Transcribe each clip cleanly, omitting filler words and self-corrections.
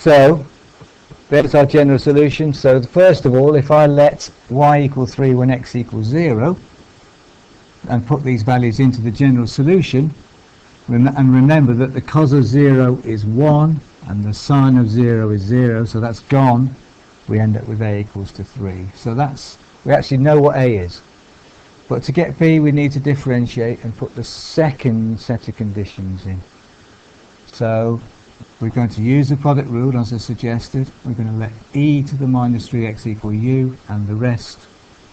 So there's our general solution. So first of all, if I let y equal 3 when x equals 0 and put these values into the general solution, and remember that the cos of 0 is 1 and the sine of 0 is 0, so that's gone, we end up with a equals to 3. So we actually know what a is. But to get b, we need to differentiate and put the second set of conditions in. So we're going to use the product rule as I suggested. We're going to let e to the minus 3x equal u and the rest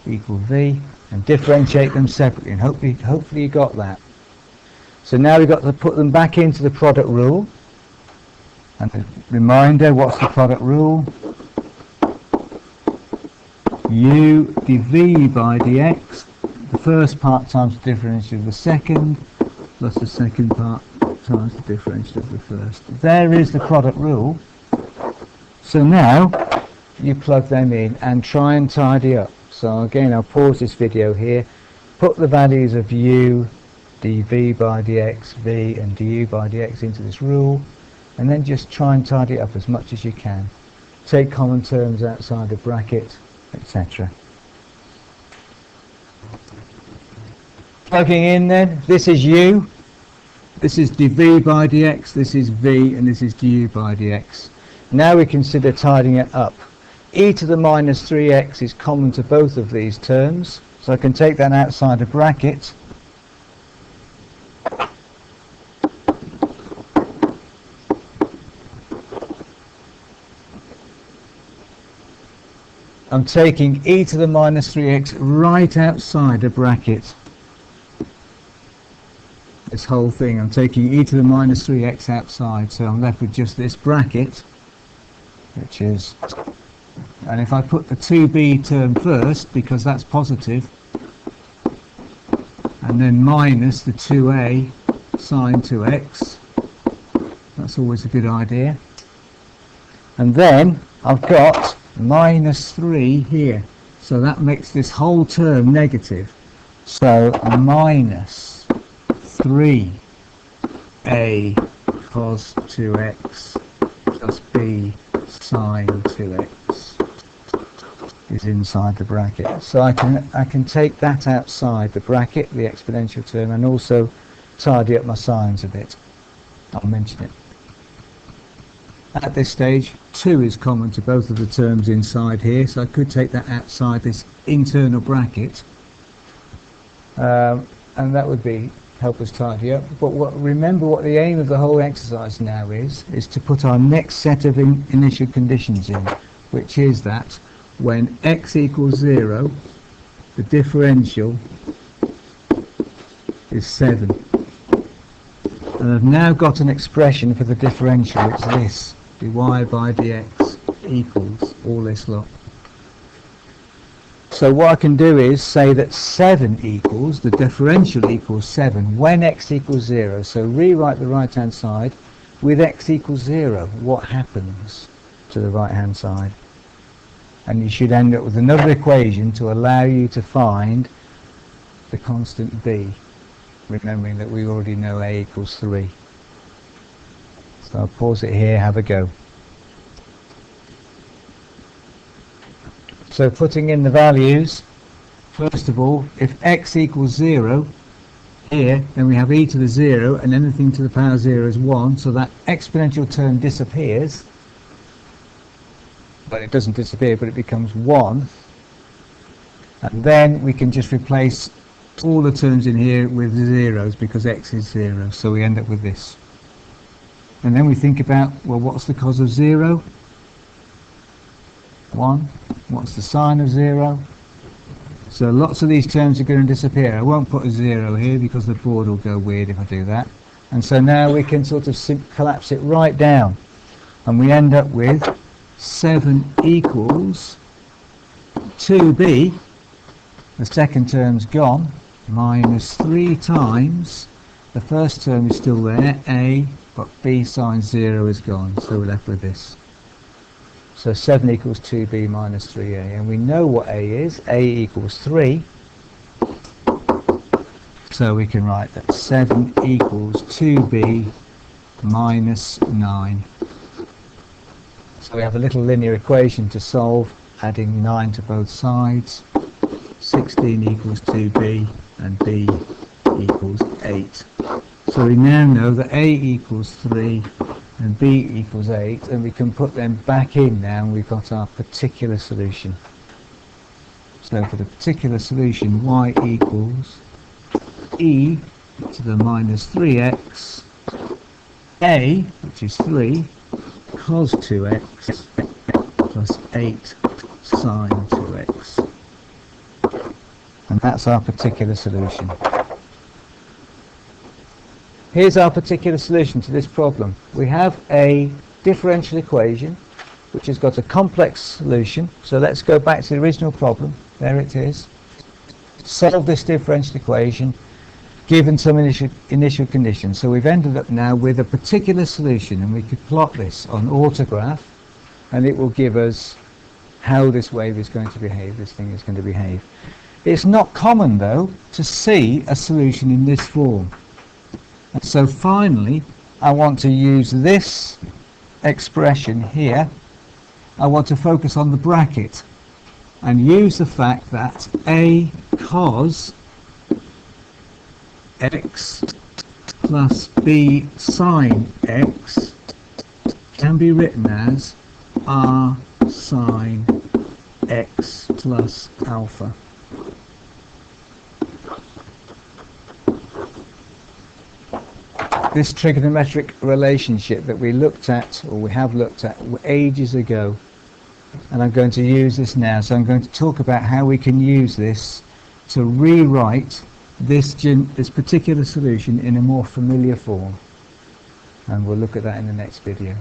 equal v, and differentiate them separately, and hopefully you got that. So now we've got to put them back into the product rule. And a reminder, what's the product rule? U dv by dx, the first part times the differential of the second, plus the second part times the differential of the first. There is the product rule. So now you plug them in and try and tidy up. So again, I'll pause this video here, put the values of u, dv by dx, v and du by dx into this rule, and then just try and tidy it up as much as you can. Take common terms outside the bracket, etc. Plugging in then, this is u, this is dv by dx, this is v, and this is du by dx. Now we consider tidying it up. E to the minus 3x is common to both of these terms, so I can take that outside a bracket. I'm taking e to the minus 3x right outside a bracket. This whole thing, I'm taking e to the minus 3x outside, so I'm left with just this bracket, which is, and if I put the 2b term first, because that's positive, and then minus the 2a sine 2x, that's always a good idea. And then I've got minus 3 here, so that makes this whole term negative. So minus 3a cos 2x plus b sine 2x is inside the bracket. So I can take that outside the bracket, the exponential term, and also tidy up my signs a bit. I'll mention it. At this stage, 2 is common to both of the terms inside here, so I could take that outside this internal bracket, and that would help us tidy up. But remember what the aim of the whole exercise now is to put our next set of initial conditions in, which is that when x equals 0, the differential is 7. And I've now got an expression for the differential. It's this, dy by dx equals all this lot. So what I can do is say that 7 equals, the differential equals 7 when x equals 0. So rewrite the right hand side with x equals 0. What happens to the right hand side? And you should end up with another equation to allow you to find the constant b, remembering that we already know a equals 3. So I'll pause it here, have a go. So putting in the values, first of all, if x equals 0 here, then we have e to the 0, and anything to the power 0 is 1, so that exponential term disappears. But it doesn't disappear, but it becomes 1. And then we can just replace all the terms in here with zeros because x is 0, so we end up with this. And then we think about, well, what's the cos of 0? 1. What's the sine of 0? So lots of these terms are going to disappear. I won't put a 0 here because the board will go weird if I do that. And so now we can sort of collapse it right down, and we end up with 7 equals 2b, the second term's gone, minus 3 times, the first term is still there, a, but b sine 0 is gone, so we're left with this. So 7 equals 2b minus 3a, and we know what a is. A equals 3, so we can write that 7 equals 2b minus 9. So we have a little linear equation to solve, adding 9 to both sides. 16 equals 2b and b equals 8. So we now know that a equals 3 and b equals 8, and we can put them back in now, and we've got our particular solution. So for the particular solution, y equals e to the minus 3x, a, which is 3, cos 2x, plus 8 sine 2x. And that's our particular solution. Here's our particular solution to this problem. We have a differential equation which has got a complex solution. So let's go back to the original problem. There it is. Solve this differential equation given some initial conditions. So we've ended up now with a particular solution, and we could plot this on autograph, and it will give us how this wave is going to behave, this thing is going to behave. It's not common, though, to see a solution in this form. And so finally, I want to use this expression here. I want to focus on the bracket and use the fact that a cos x plus b sine x can be written as r sine x plus alpha. This trigonometric relationship that we looked at, or we have looked at ages ago, and I'm going to use this now. So I'm going to talk about how we can use this to rewrite this particular solution in a more familiar form, and we'll look at that in the next video.